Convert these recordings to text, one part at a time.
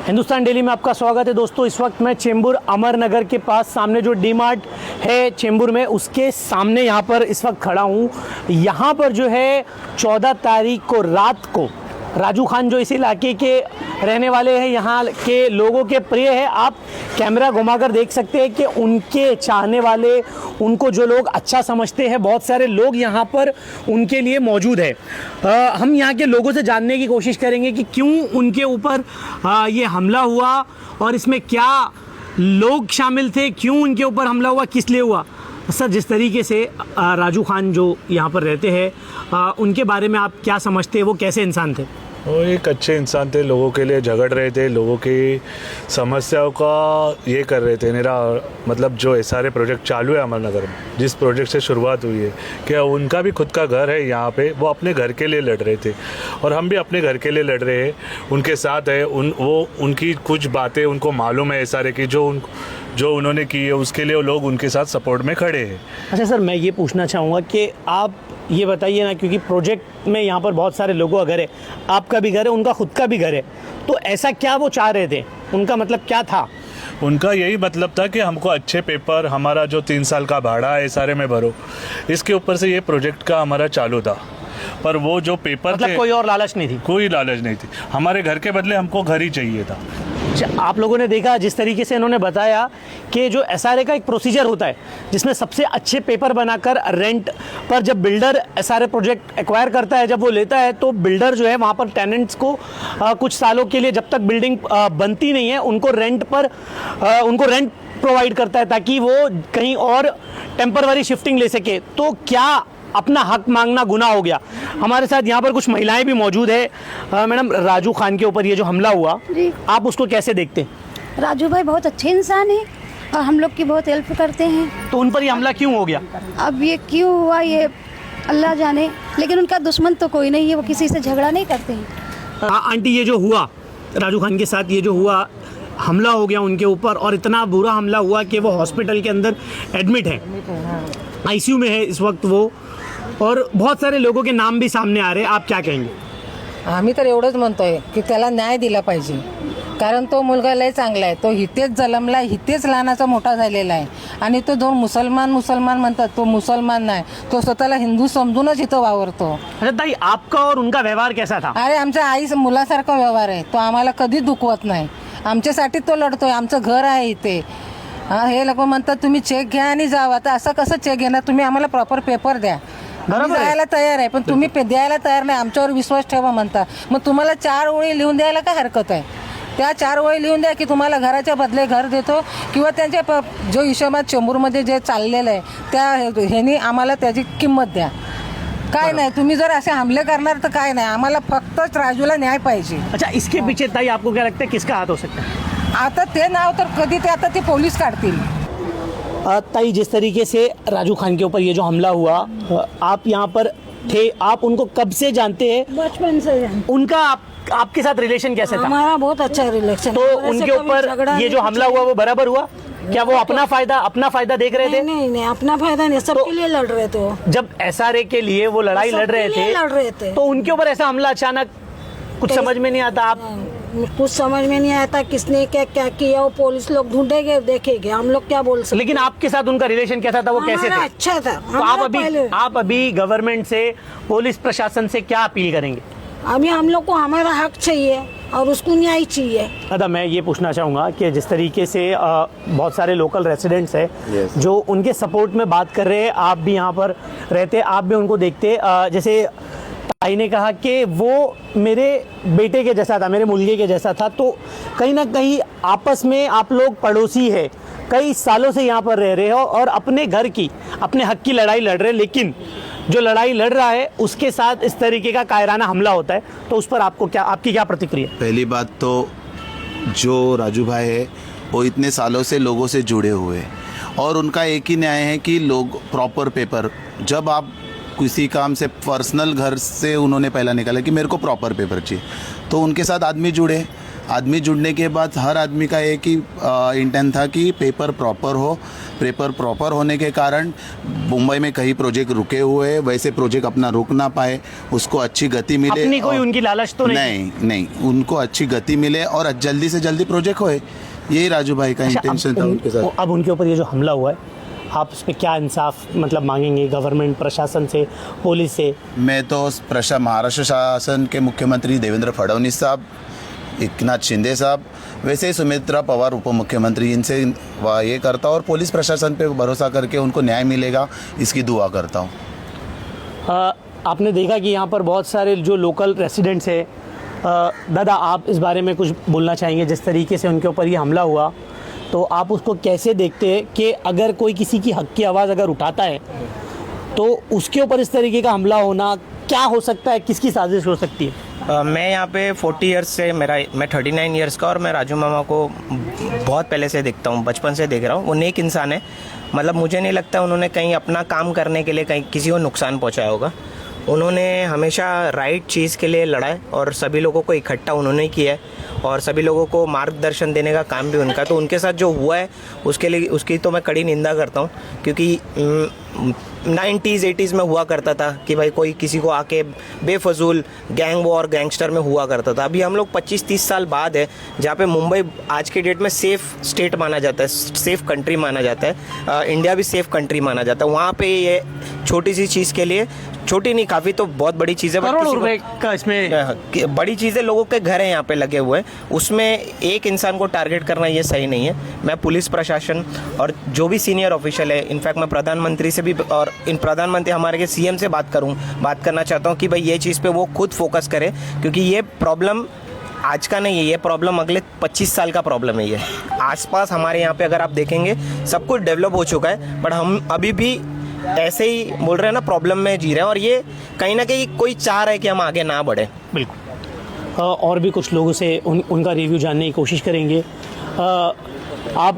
Hindustan daily में आपका स्वागत है दोस्तों। इस वक्त मैं चेंबूर अमर नगर के पास सामने जो डी मार्ट है चेंबूर में, उसके सामने यहाँ पर इस वक्त खड़ा हूँ। यहाँ पर जो है 14 तारीख को रात को राजू खान जो इस इलाके के रहने वाले हैं, यहाँ के लोगों के प्रिय है। आप कैमरा घुमाकर देख सकते हैं कि उनके चाहने वाले, उनको जो लोग अच्छा समझते हैं, बहुत सारे लोग यहाँ पर उनके लिए मौजूद है। हम यहाँ के लोगों से जानने की कोशिश करेंगे कि क्यों उनके ऊपर ये हमला हुआ और इसमें क्या लोग शामिल थे, क्यों उनके ऊपर हमला हुआ, किस लिए हुआ। सर, जिस तरीके से राजू खान जो यहाँ पर रहते हैं, उनके बारे में आप क्या समझते हैं, वो कैसे इंसान थे? वो एक अच्छे इंसान थे, लोगों के लिए झगड़ रहे थे, लोगों की समस्याओं का ये कर रहे थे। मेरा मतलब जो सारे प्रोजेक्ट चालू है अमरनगर में, जिस प्रोजेक्ट से शुरुआत हुई है, क्या उनका भी खुद का घर है यहाँ पे, वो अपने घर के लिए लड़ रहे थे और हम भी अपने घर के लिए लड़ रहे हैं, उनके साथ है। उनकी कुछ बातें उनको मालूम है सारे की, जो उन्होंने की है, उसके लिए वो लोग उनके साथ सपोर्ट में खड़े हैं। अच्छा सर, मैं ये पूछना चाहूँगा कि आप ये बताइए ना, क्योंकि प्रोजेक्ट में यहाँ पर बहुत सारे लोगों का घर है, आपका भी घर है, उनका खुद का भी घर है, तो ऐसा क्या वो चाह रहे थे? उनका मतलब क्या था? उनका यही मतलब था कि हमको अच्छे पेपर, हमारा जो 3 साल का भाड़ा है सारे में भरो, इसके ऊपर से ये प्रोजेक्ट का हमारा चालू था। पर वो जो पेपर मतलब थे, कोई और लालच नहीं थी? कोई लालच नहीं थी। हमारे घर के बदले हमको घर ही चाहिए था। आप लोगों ने देखा जिस तरीके से इन्होंने बताया कि जो एसआरए का एक प्रोसीजर होता है, जिसमें सबसे अच्छे पेपर बनाकर रेंट पर जब बिल्डर एसआरए प्रोजेक्ट एक्वायर करता है, जब वो लेता है, तो बिल्डर जो है वहाँ पर टेनेंट्स को कुछ सालों के लिए, जब तक बिल्डिंग बनती नहीं है, उनको रेंट प्रोवाइड करता है ताकि वो कहीं और टेम्पररी शिफ्टिंग ले सके। तो क्या अपना हक मांगना गुनाह हो गया? हमारे साथ यहाँ पर कुछ महिलाएं भी मौजूद है। मैडम, राजू खान के ऊपर ये जो हमला हुआ, आप उसको कैसे देखते हैं? राजू भाई बहुत अच्छे इंसान हैं और हम लोग की बहुत हेल्प करते हैं। तो उन पर ये हमला क्यों हो गया? अब ये क्यों हुआ ये अल्लाह जाने, लेकिन उनका दुश्मन तो कोई नहीं है, वो किसी से झगड़ा नहीं करते हैं। आंटी, ये जो हुआ राजू खान के साथ, ये जो हुआ हमला हो गया उनके ऊपर, और इतना बुरा हमला हुआ कि वो हॉस्पिटल के अंदर एडमिट है, आईसीयू में है इस वक्त वो, और बहुत सारे लोगों के नाम भी सामने आ रहे हैं। आप क्या कहेंगे? आम्ही तर एवढंच म्हणतोय की त्याला न्याय दिला पाहिजे, कारण तो मुलगा लय चांगला आहे, तो इथेच जन्मला, इथेच लहानाचा मोठा झालेला आहे आणि तो दोन मुसलमान म्हणतात, तो मुसलमान नाही, तो स्वतःला हिंदू समजूनच इथं वावरतो। अच्छा ताई, आपका और उनका व्यवहार कैसा था? अरे आमच्या आई मुलासारखा व्यवहार आहे, तो आम्हाला कधी दुखवत नाही, आमच्यासाठी तो लढतोय, आमचं घर आहे इथे। हे लोक म्हणतात तुम्ही चेक घ्या आणि जावा, तर असं कसं चेक घेणार? तुम्ही आम्हाला प्रॉपर पेपर द्या, आम्ही जायला तयार आहे, पण तुम्ही द्यायला तयार नाही, आमच्यावर विश्वास ठेवा म्हणता। मग तुम्हाला 4 ओळी लिहून द्यायला काय हरकत आहे? त्या 4 ओळी लिहून द्या की तुम्हाला घराच्या बदले घर देतो, किंवा त्यांच्या जो हिशोबात चेंबूरमध्ये जे चाललेलं आहे त्या ह्यानी आम्हाला त्याची किंमत द्या। काय नाही, तुम्ही जर असे हमले करणार तर काय नाही, आम्हाला फक्त राजूला न्याय पाहिजे। अच्छा, इसके पीछे ताई आपको क्या लगता है, किसका हाथ हो सकता है? आता ते नाव तर कधी ते आता ते पोलीस काढतील। ताई, जिस तरीके से राजू खान के ऊपर ये जो हमला हुआ, आप यहाँ पर थे, आप उनको कब से जानते हैं? बचपन से उनका आपके साथ रिलेशन कैसे था? हमारा बहुत अच्छा रिलेशन। तो उनके ऊपर ये जो हमला हुआ वो बराबर हुआ? क्या वो अपना फायदा देख रहे थे? नहीं, अपना फायदा नहीं, सबके लिए लड़ रहे थे वो। जब एसआरए के लिए वो लड़ रहे थे, तो उनके ऊपर ऐसा हमला अचानक, कुछ समझ में नहीं आता? आप कुछ समझ में नहीं आता किसने क्या क्या किया, वो पुलिस लोग ढूंढेंगे, देखेंगे, हम लोग क्या बोल सकते। लेकिन आपके साथ उनका रिलेशन कैसा था, वो कैसे थे? अच्छा था। तो आप अभी गवर्नमेंट से, पुलिस प्रशासन से क्या अपील करेंगे? अभी हम लोग को हमारा हक चाहिए और उसको न्याय चाहिए। दादा, मैं ये पूछना चाहूँगा कि जिस तरीके से बहुत सारे लोकल रेसिडेंट्स हैं जो उनके सपोर्ट में बात कर रहे हैं, आप भी यहाँ पर रहते, आप भी उनको देखते, जैसे ताई ने कहा कि वो मेरे बेटे के जैसा था, मेरे मुलगे के जैसा था, तो कहीं ना कहीं आपस में आप लोग पड़ोसी है, कई सालों से यहाँ पर रह रहे हो और अपने घर की, अपने हक की लड़ाई लड़ रहे हैं, लेकिन जो लड़ाई लड़ रहा है उसके साथ इस तरीके का कायराना हमला होता है, तो उस पर आपकी क्या प्रतिक्रिया? पहली बात तो जो राजू भाई है वो इतने सालों से लोगों से जुड़े हुए हैं और उनका एक ही न्याय है कि लोग प्रॉपर पेपर, जब आप किसी काम से पर्सनल घर से उन्होंने पहला निकाला कि मेरे को प्रॉपर पेपर चाहिए, तो उनके साथ आदमी जुड़े, आदमी जुड़ने के बाद हर आदमी का एक ही इंटेंट था कि पेपर प्रॉपर हो। पेपर प्रॉपर होने के कारण मुंबई में कई प्रोजेक्ट रुके हुए हैं, वैसे प्रोजेक्ट अपना रुक ना पाए, उसको अच्छी गति मिले। अपनी कोई और- उनकी लालच तो नहीं? नहीं, उनको अच्छी गति मिले और जल्दी से जल्दी प्रोजेक्ट होए, यही राजू भाई का अच्छा, इंटेंशन था उनके साथ। अब उनके ऊपर ये जो हमला हुआ है, आप इस पे क्या इंसाफ मतलब मांगेंगे गवर्नमेंट प्रशासन से, पुलिस से? मैं तो महाराष्ट्र शासन के मुख्यमंत्री देवेंद्र फडणवीस साहब, एकनाथ शिंदे साहब, वैसे ही सुमित्रा पवार उप मुख्यमंत्री, इनसे ये करता हूँ और पुलिस प्रशासन पे भरोसा करके उनको न्याय मिलेगा इसकी दुआ करता हूँ। आपने देखा कि यहाँ पर बहुत सारे जो लोकल रेसिडेंट्स हैं। दादा, आप इस बारे में कुछ बोलना चाहेंगे? जिस तरीके से उनके ऊपर ये हमला हुआ, तो आप उसको कैसे देखते हैं कि अगर कोई किसी की हक की आवाज़ अगर उठाता है तो उसके ऊपर इस तरीके का हमला होना क्या हो सकता है, किसकी साजिश हो सकती है? मैं यहाँ पे 40 इयर्स से मैं 39 इयर्स का, और मैं राजू मामा को बहुत पहले से देखता हूँ, बचपन से देख रहा हूँ। वो नेक इंसान है, मतलब मुझे नहीं लगता उन्होंने कहीं अपना काम करने के लिए कहीं किसी को नुकसान पहुँचाया होगा। उन्होंने हमेशा राइट चीज़ के लिए लड़ा है और सभी लोगों को इकट्ठा उन्होंने किया है और सभी लोगों को मार्गदर्शन देने का काम भी उनका। तो उनके साथ जो हुआ है उसकी तो मैं कड़ी निंदा करता हूँ, क्योंकि 90s 80s में हुआ करता था कि भाई कोई किसी को आके बेफजूल गैंग वॉर गैंगस्टर में हुआ करता था। अभी हम लोग 25-30 साल बाद है जहाँ पे मुंबई आज के डेट में सेफ़ स्टेट माना जाता है, सेफ़ कंट्री माना जाता है, इंडिया भी सेफ़ कंट्री माना जाता है। वहाँ पे ये छोटी सी चीज़ के लिए, छोटी नहीं काफ़ी तो बहुत बड़ी चीज़ है, करोड़ों रुपए का इसमें बड़ी चीज़ें, लोगों के घर हैं यहाँ पे लगे हुए हैं, उसमें एक इंसान को टारगेट करना ये सही नहीं है। मैं पुलिस प्रशासन और जो भी सीनियर ऑफिशियल है, इनफैक्ट मैं प्रधानमंत्री से भी और प्रधानमंत्री हमारे के सीएम से बात करना चाहता हूँ कि भाई ये चीज़ पे वो खुद फोकस करे, क्योंकि ये प्रॉब्लम आज का नहीं है, ये प्रॉब्लम अगले 25 साल का प्रॉब्लम है। ये आसपास हमारे यहाँ पे अगर आप देखेंगे सब कुछ डेवलप हो चुका है, बट हम अभी भी ऐसे ही बोल रहे हैं ना, प्रॉब्लम में जी रहे हैं, और ये कहीं ना कहीं कोई चाह रहा है कि हम आगे ना बढ़े। बिल्कुल। और भी कुछ लोगों से उनका रिव्यू जानने की कोशिश करेंगे। आप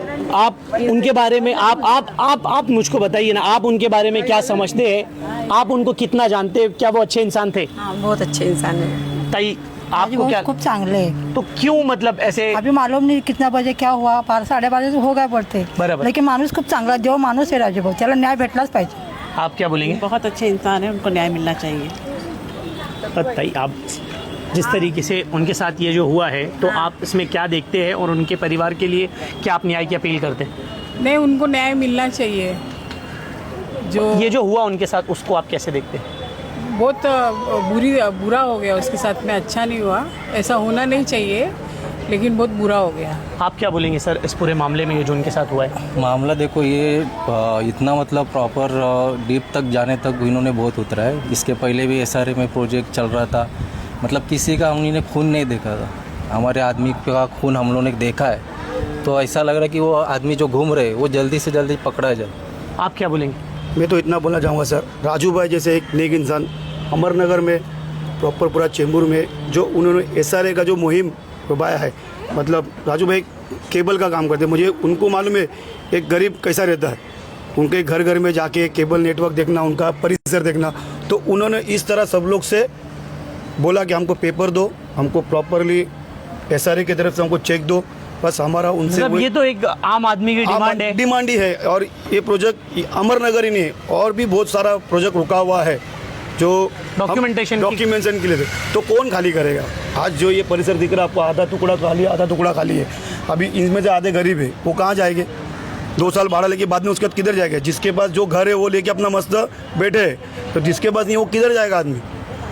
उनके बारे में आप मुझको बताइए ना, आप उनके बारे में क्या समझते हैं? आप उनको कितना जानते हैं? क्या वो अच्छे इंसान थे? हाँ, बहुत अच्छे इंसान है। ताई, आपको क्या? खूब चांगले है। तो क्यों मतलब ऐसे? अभी मालूम नहीं कितना बजे क्या हुआ, 12-12:30 हो गए पडते, बरोबर. लेकिन माणूस खूप चांगला, देव माणूस आहे राजूभाऊ, त्याला न्याय भेटलाच पाहिजे. आप क्या बोलेंगे? बहुत अच्छे इंसान है, उनको न्याय मिलना चाहिए। ताई, आप जिस तरीके से उनके साथ ये जो हुआ है, तो आप इसमें क्या देखते हैं और उनके परिवार के लिए क्या आप न्याय की अपील करते हैं? नहीं, उनको न्याय मिलना चाहिए। जो ये जो हुआ उनके साथ, उसको आप कैसे देखते हैं? बहुत बुरा हो गया उसके साथ में, अच्छा नहीं हुआ, ऐसा होना नहीं चाहिए, लेकिन बहुत बुरा हो गया। आप क्या बोलेंगे सर इस पूरे मामले में, ये जो उनके साथ हुआ है? मामला देखो, ये इतना मतलब प्रॉपर डीप तक जाने तक इन्होंने बहुत उतरा है। इसके पहले भी SRA में प्रोजेक्ट चल रहा था, मतलब किसी का हमने खून नहीं देखा था, हमारे आदमी का खून हम लोगों ने देखा है। तो ऐसा लग रहा है कि वो आदमी जो घूम रहे वो जल्दी से जल्दी पकड़ा जाए। आप क्या बोलेंगे? मैं तो इतना बोलना चाहूँगा सर, राजू भाई जैसे एक नेक इंसान अमरनगर में प्रॉपर पूरा चेंबूर में जो उन्होंने SRA का जो मुहिम रुबाया है, मतलब राजू भाई केबल का काम करते हैं, मुझे उनको मालूम है एक गरीब कैसा रहता है, उनके घर घर में जाके केबल नेटवर्क देखना, उनका परिसर देखना। तो उन्होंने इस तरह सब लोग से बोला कि हमको पेपर दो, हमको प्रॉपरली SRA की तरफ से हमको चेक दो, बस हमारा उनसे मतलब ये तो एक आम आदमी की डिमांड है। डिमांड ही है। और ये प्रोजेक्ट अमरनगर ही नहीं, और भी बहुत सारा प्रोजेक्ट रुका हुआ है जो डॉक्यूमेंटेशन के लिए थे। तो कौन खाली करेगा? आज जो ये परिसर दिख रहा है आपको, आधा टुकड़ा खाली है, आधा टुकड़ा खाली है। अभी इनमें से आधे गरीब है, वो कहाँ जाएंगे? 2 साल भाड़ा लेके बाद में उसके बाद किधर जाएगा? जिसके पास जो घर है वो लेके अपना मस्त बैठे है, तो जिसके पास नहीं वो किधर जाएगा आदमी?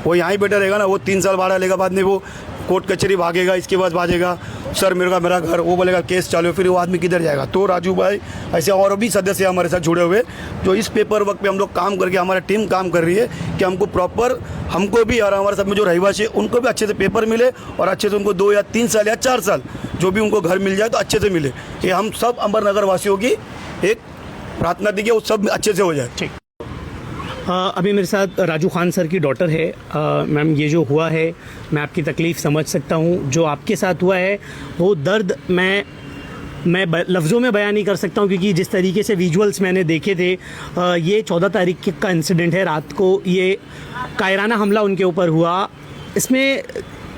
वो यहाँ ही बैठा रहेगा ना। वो 3 साल भाड़ा लेगा, बाद में वो कोर्ट कचहरी भागेगा, इसके बाद भागेगा सर मेरा घर, वो बोलेगा केस चालू, फिर वो आदमी किधर जाएगा? तो राजू भाई ऐसे और भी सदस्य हमारे साथ जुड़े हुए, जो इस पेपर वर्क पे हम लोग काम करके, हमारी टीम काम कर रही है कि हमको प्रॉपर, हमको भी और हमारे साथ में जो रहवासी है उनको भी अच्छे से पेपर मिले, और अच्छे से उनको 2 या 3 साल या 4 साल जो भी उनको घर मिल जाए तो अच्छे से मिले। ये हम सब अमरनगर वासियों की एक प्रार्थना थी कि वो सब अच्छे से हो जाए। ठीक। अभी मेरे साथ राजू खान सर की डॉटर है। मैम, ये जो हुआ है, मैं आपकी तकलीफ़ समझ सकता हूँ। जो आपके साथ हुआ है वो दर्द मैं लफ्ज़ों में बयान नहीं कर सकता हूँ, क्योंकि जिस तरीके से विजुअल्स मैंने देखे थे, ये 14 तारीख का इंसिडेंट है। रात को ये कायराना हमला उनके ऊपर हुआ। इसमें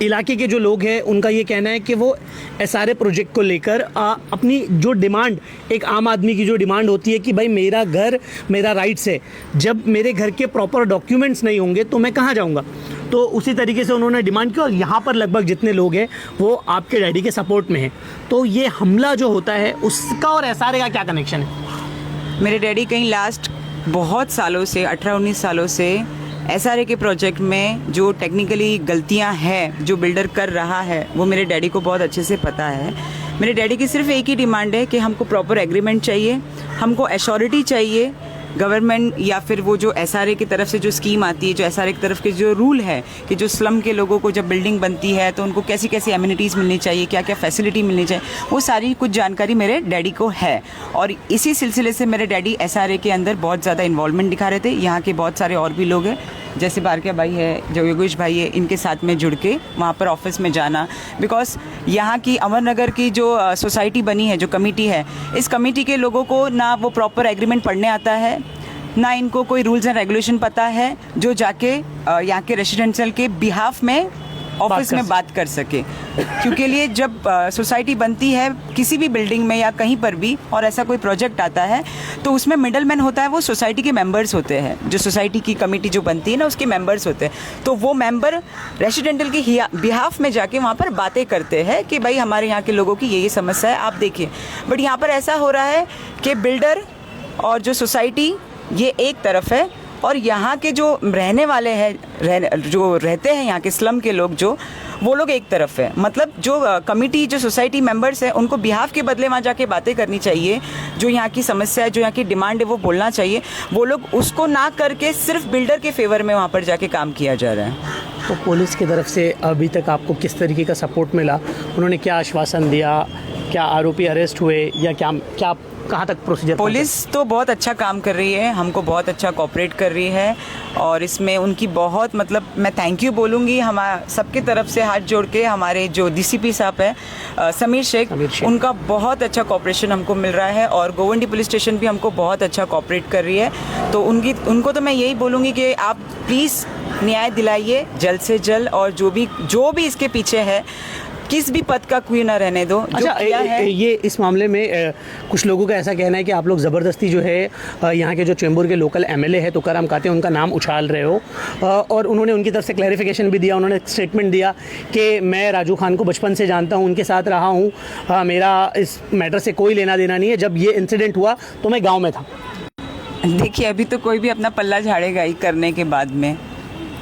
इलाके के जो लोग हैं उनका ये कहना है कि वो एसआरए प्रोजेक्ट को लेकर अपनी जो डिमांड, एक आम आदमी की जो डिमांड होती है कि भाई मेरा घर मेरा राइट्स है, जब मेरे घर के प्रॉपर डॉक्यूमेंट्स नहीं होंगे तो मैं कहाँ जाऊँगा, तो उसी तरीके से उन्होंने डिमांड की। और यहाँ पर लगभग जितने लोग हैं वो आपके डैडी के सपोर्ट में हैं। तो ये हमला जो होता है उसका और एसआरए का क्या कनेक्शन है? मेरे डैडी कहीं लास्ट बहुत सालों से 18-19 सालों से एसआरए के प्रोजेक्ट में जो टेक्निकली गलतियां हैं जो बिल्डर कर रहा है वो मेरे डैडी को बहुत अच्छे से पता है। मेरे डैडी की सिर्फ एक ही डिमांड है कि हमको प्रॉपर एग्रीमेंट चाहिए, हमको एश्योरिटी चाहिए गवर्नमेंट या फिर वो जो एसआरए की तरफ से जो स्कीम आती है, जो एसआरए की तरफ के जो रूल है कि जो स्लम के लोगों को जब बिल्डिंग बनती है तो उनको कैसी कैसी एमिनिटीज़ मिलनी चाहिए, क्या क्या फैसिलिटी मिलनी चाहिए, वो सारी कुछ जानकारी मेरे डैडी को है। और इसी सिलसिले से मेरे डैडी एसआरए के अंदर बहुत ज़्यादा इन्वॉल्वमेंट दिखा रहे थे। यहाँ के बहुत सारे और भी लोग हैं जैसे बारकिया भाई है, जो योगेश भाई है, इनके साथ में जुड़ के वहाँ पर ऑफिस में जाना, बिकॉज यहाँ की अमरनगर की जो सोसाइटी बनी है, जो कमेटी है, इस कमेटी के लोगों को ना वो प्रॉपर एग्रीमेंट पढ़ने आता है, ना इनको कोई रूल्स एंड रेगुलेशन पता है जो जाके यहाँ के रेसिडेंशियल के बिहाफ में ऑफिस में बात कर सके। क्योंकि लिए जब सोसाइटी बनती है किसी भी बिल्डिंग में या कहीं पर भी और ऐसा कोई प्रोजेक्ट आता है तो उसमें मिडलमैन होता है, वो सोसाइटी के मेंबर्स होते हैं, जो सोसाइटी की कमेटी जो बनती है ना उसके मेंबर्स होते हैं। तो वो मेंबर रेसिडेंटल के बिहाफ में जाके वहाँ पर बातें करते हैं कि भाई हमारे यहाँ के लोगों की ये समस्या है, आप देखिए। बट यहाँ पर ऐसा हो रहा है कि बिल्डर और जो सोसाइटी ये एक तरफ है और यहाँ के जो रहने वाले हैं, जो रहते हैं यहाँ के स्लम के लोग, जो वो लोग एक तरफ है। मतलब जो कमिटी, जो सोसाइटी मेंबर्स है, उनको बिहाफ के बदले वहाँ जाके बातें करनी चाहिए, जो यहाँ की समस्या है, जो यहाँ की डिमांड है वो बोलना चाहिए। वो लोग उसको ना करके सिर्फ बिल्डर के फेवर में वहाँ पर जाके काम किया जा रहा है। तो पुलिस की तरफ से अभी तक आपको किस तरीके का सपोर्ट मिला? उन्होंने क्या आश्वासन दिया? क्या आरोपी अरेस्ट हुए या क्या कहाँ तक प्रोसीजर? पुलिस तो बहुत अच्छा काम कर रही है, हमको बहुत अच्छा कोऑपरेट कर रही है और इसमें उनकी बहुत, मतलब मैं थैंक यू बोलूँगी हमारे सबके तरफ से हाथ जोड़ के। हमारे जो डीसीपी साहब है समीर शेख, उनका बहुत अच्छा कोऑपरेशन हमको मिल रहा है और गोवंडी पुलिस स्टेशन भी हमको बहुत अच्छा कोऑपरेट कर रही है। तो उनको तो मैं यही बोलूँगी कि आप प्लीज़ न्याय दिलाइए जल्द से जल्द, और जो भी इसके पीछे है किस भी पद का कोई ना रहने दो। अच्छा, ये इस मामले में कुछ लोगों का ऐसा कहना है कि आप लोग ज़बरदस्ती जो है यहाँ के जो चेंबूर के लोकल एमएलए है तुकाराम काते, उनका नाम उछाल रहे हो, और उन्होंने उनकी तरफ से क्लैरिफिकेशन भी दिया। उन्होंने स्टेटमेंट दिया कि मैं राजू खान को बचपन से जानता हूँ, उनके साथ रहा हूँ, मेरा इस मैटर से कोई लेना देना नहीं है, जब ये इंसिडेंट हुआ तो मैं गाँव में था। देखिए, अभी तो कोई भी अपना पल्ला झाड़ेगा ही करने के बाद में।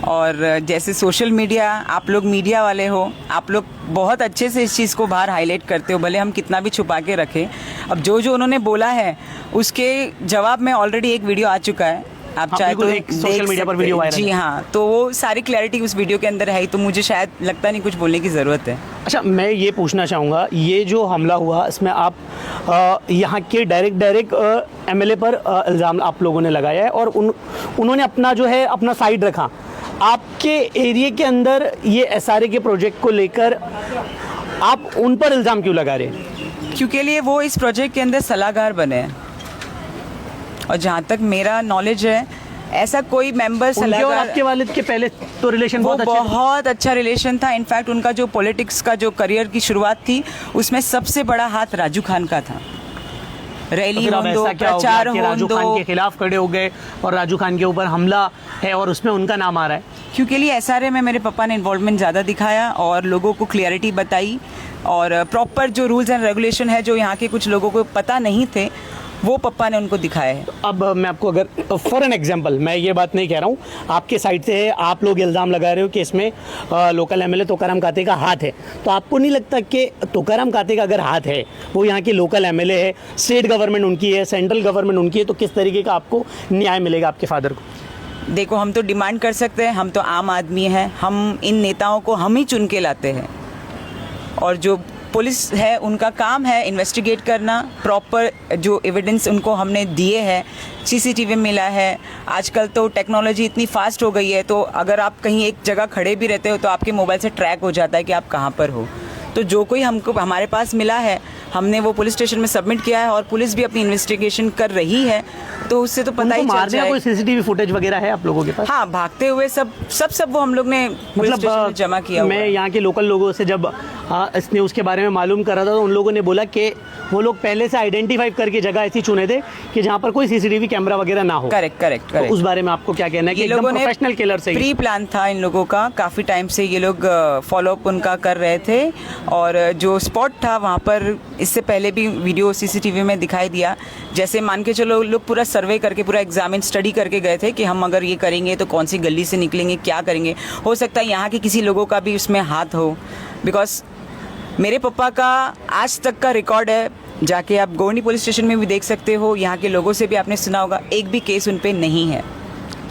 और जैसे सोशल मीडिया, आप लोग मीडिया वाले हो, आप लोग बहुत अच्छे से इस चीज़ को बाहर हाईलाइट करते हो, भले हम कितना भी छुपा के रखें। अब जो उन्होंने बोला है उसके जवाब में ऑलरेडी एक वीडियो आ चुका है, आप चाहे तो सोशल मीडिया पर वीडियो वायरल। जी हाँ, तो वो सारी क्लैरिटी उस वीडियो के अंदर है, तो मुझे शायद लगता नहीं कुछ बोलने की ज़रूरत है। अच्छा, मैं ये पूछना चाहूँगा, ये जो हमला हुआ इसमें आप यहाँ के डायरेक्ट एमएलए पर इल्ज़ाम आप लोगों ने लगाया है और उन्होंने अपना जो है अपना साइड रखा। आपके एरिया के अंदर ये एसआरए के प्रोजेक्ट को लेकर आप उन पर इल्ज़ाम क्यों लगा रहे हैं? क्योंकि लिए वो इस प्रोजेक्ट के अंदर सलाहकार बने हैं और जहाँ तक मेरा नॉलेज है ऐसा कोई मेंबर सलाहकार। आपके वालिद के पहले तो रिलेशन बहुत अच्छा रिलेशन था। इनफैक्ट उनका जो पॉलिटिक्स का जो करियर की शुरुआत थी उसमें सबसे बड़ा हाथ राजू खान का था। रैली हो दो, प्रचार हो दो, राजू खान के खिलाफ खड़े हो गए और राजू खान के ऊपर हमला है और उसमें उनका नाम आ रहा है। क्योंकि लिए एसआरए में मेरे पापा ने इन्वॉल्वमेंट ज़्यादा दिखाया और लोगों को क्लियरिटी बताई और प्रॉपर जो रूल्स एंड रेगुलेशन है जो यहाँ के कुछ लोगों को पता नहीं थे वो पापा ने उनको दिखाया है। अब मैं आपको अगर फॉर एन एग्जांपल, मैं ये बात नहीं कह रहा हूँ, आपके साइड से है, आप लोग इल्ज़ाम लगा रहे हो कि इसमें लोकल एमएलए तुकाराम काते का हाथ है, तो आपको नहीं लगता कि तुकाराम काते का अगर हाथ है, वो यहाँ की लोकल एमएलए है, स्टेट गवर्नमेंट उनकी है, सेंट्रल गवर्नमेंट उनकी है, तो किस तरीके का आपको न्याय मिलेगा आपके फादर को? देखो, हम तो डिमांड कर सकते हैं, हम तो आम आदमी हैं, हम इन नेताओं को हम ही चुन के लाते हैं और जो पुलिस है उनका काम है इन्वेस्टिगेट करना। प्रॉपर जो एविडेंस उनको हमने दिए हैं, सीसीटीवी मिला है। आजकल तो टेक्नोलॉजी इतनी फास्ट हो गई है, तो अगर आप कहीं एक जगह खड़े भी रहते हो तो आपके मोबाइल से ट्रैक हो जाता है कि आप कहाँ पर हो। तो जो कोई हमको हमारे पास मिला है हमने वो पुलिस स्टेशन में सबमिट किया है और पुलिस भी अपनी इन्वेस्टिगेशन कर रही है, तो उससे तो पता ही चल मारने का जाए। कोई सीसीटीवी फुटेज वगैरह है आप लोगों के पास? हाँ, भागते हुए सब वो हम लोग ने पुलिस स्टेशन में जमा किया हुआ मैं है। यहाँ के लोकल लोगों से जब इस न्यूज़ के बारे में मालूम कर रहा था तो उन लोगों ने बोला कि वो लोग पहले से आइडेंटिफाई करके जगह ऐसी चुने थे कि जहाँ पर कोई सीसीटीवी कैमरा वगैरह ना हो। करेक्ट। तो उस बारे में आपको क्या कहना है कि ये एकदम लोगों ने प्रोफेशनल किलर से प्री प्लान था इन लोगों का, काफ़ी टाइम से ये लोग फॉलोअप उनका कर रहे थे और जो स्पॉट था वहाँ पर इससे पहले भी वीडियो सीसीटीवी में दिखाई दिया। जैसे मान के चलो लोग पूरा सर्वे करके पूरा एग्जामिन स्टडी करके गए थे कि हम अगर ये करेंगे तो कौन सी गली से निकलेंगे, क्या करेंगे। हो सकता है यहाँ के किसी लोगों का भी उसमें हाथ हो, बिकॉज मेरे पापा का आज तक का रिकॉर्ड है, जाके आप गोवनी पुलिस स्टेशन में भी देख सकते हो, यहाँ के लोगों से भी आपने सुना होगा, एक भी केस उन पे नहीं है,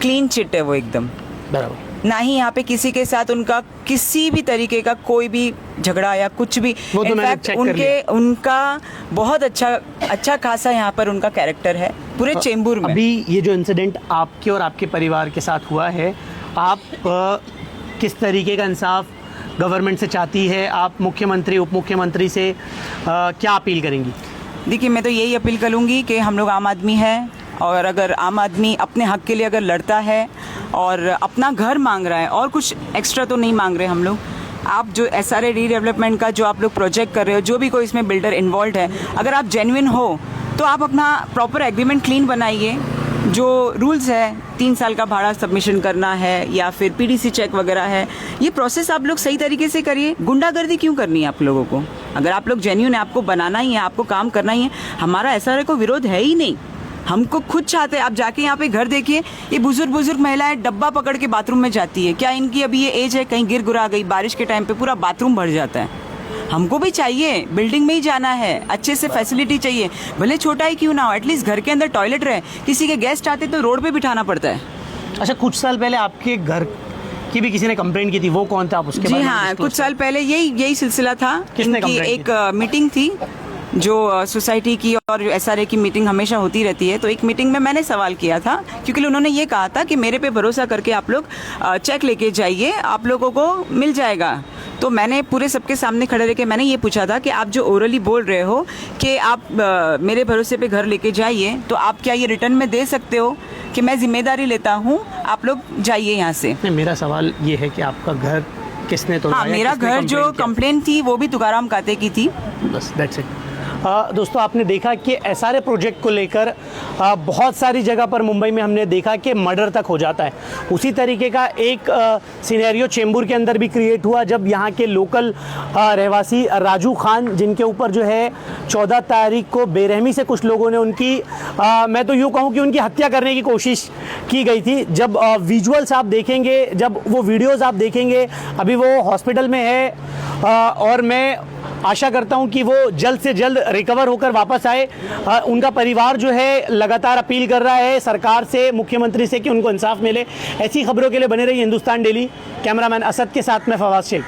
क्लीन चिट है वो एकदम। बराबर। ना ही यहाँ पे किसी के साथ उनका किसी भी तरीके का कोई भी झगड़ा या कुछ भी। वो तो मैंने इनफैक्ट check कर लिया। उनका बहुत अच्छा खासा यहाँ पर उनका कैरेक्टर है पूरे चेंबूर में। अभी ये जो इंसिडेंट आपके और आपके परिवार के साथ हुआ है, आप किस तरीके का इंसाफ गवर्नमेंट से चाहती है? आप मुख्यमंत्री उप मुख्यमंत्री से क्या अपील करेंगी? देखिए, मैं तो यही अपील करूँगी कि हम लोग आम आदमी हैं और अगर आम आदमी अपने हक के लिए अगर लड़ता है और अपना घर मांग रहा है और कुछ एक्स्ट्रा तो नहीं मांग रहे हम लोग, आप जो SRA रीडेवलपमेंट का जो आप लोग प्रोजेक्ट कर रहे हो, जो भी कोई इसमें बिल्डर इन्वॉल्व है, अगर आप जेन्युइन हो तो आप अपना प्रॉपर एग्रीमेंट क्लीन बनाइए। जो रूल्स है 3 साल का भाड़ा सबमिशन करना है या फिर PDC चेक वगैरह है, ये प्रोसेस आप लोग सही तरीके से करिए। गुंडागर्दी क्यों करनी है आप लोगों को? अगर आप लोग जेन्युइन है, आपको बनाना ही है, आपको काम करना ही है, हमारा SRA को विरोध है ही नहीं। हमको खुद चाहते हैं। आप जाके यहाँ पे घर देखिए, ये बुजुर्ग महिलाएं डब्बा पकड़ के बाथरूम में जाती है। क्या इनकी अभी ये एज है? कहीं गिर गुरा गई, बारिश के टाइम पे पूरा बाथरूम भर जाता है। हमको भी चाहिए, बिल्डिंग में ही जाना है, अच्छे से फैसिलिटी चाहिए, भले छोटा ही क्यों ना हो, एटलीस्ट घर के अंदर टॉयलेट रहे। किसी के गेस्ट आते तो रोड पे बिठाना पड़ता है। अच्छा, कुछ साल पहले आपके घर की भी किसी ने कंप्लेंट की थी, वो कौन था? आप उसके जी बारे में हाँ, disclose कुछ साल पहले यही सिलसिला था। किसने इनकी complaint एक मीटिंग थी जो सोसाइटी की और SRA की मीटिंग हमेशा होती रहती है। तो एक मीटिंग में मैंने सवाल किया था, क्योंकि उन्होंने ये कहा था कि मेरे पे भरोसा करके आप लोग चेक लेके जाइए, आप लोगों को मिल जाएगा। तो मैंने पूरे सबके सामने खड़े रह के मैंने ये पूछा था कि आप जो ओरली बोल रहे हो कि आप मेरे भरोसे पे घर लेके जाइए, तो आप क्या ये रिटर्न में दे सकते हो कि मैं जिम्मेदारी लेता हूँ, आप लोग जाइए यहाँ से? नहीं, मेरा सवाल ये है कि आपका घर किसने तोड़ा? हाँ, मेरा घर जो कंप्लेंट थी वो भी तुकाराम काते की थी। बस दैट्स इट। दोस्तों, आपने देखा कि SRA प्रोजेक्ट को लेकर बहुत सारी जगह पर मुंबई में हमने देखा कि मर्डर तक हो जाता है। उसी तरीके का एक सिनेरियो चेंबूर के अंदर भी क्रिएट हुआ जब यहाँ के लोकल रहवासी राजू खान, जिनके ऊपर जो है 14 तारीख को बेरहमी से कुछ लोगों ने उनकी मैं तो यूँ कहूँ कि उनकी हत्या करने की कोशिश की गई थी। जब विजुअल्स आप देखेंगे, जब वो वीडियोज़ आप देखेंगे, अभी वो हॉस्पिटल में है और मैं आशा करता हूं कि वो जल्द से जल्द रिकवर होकर वापस आए। उनका परिवार जो है लगातार अपील कर रहा है सरकार से, मुख्यमंत्री से कि उनको इंसाफ मिले। ऐसी खबरों के लिए बने रहिए हिंदुस्तान डेली। कैमरामैन असद के साथ में फवाद शेख।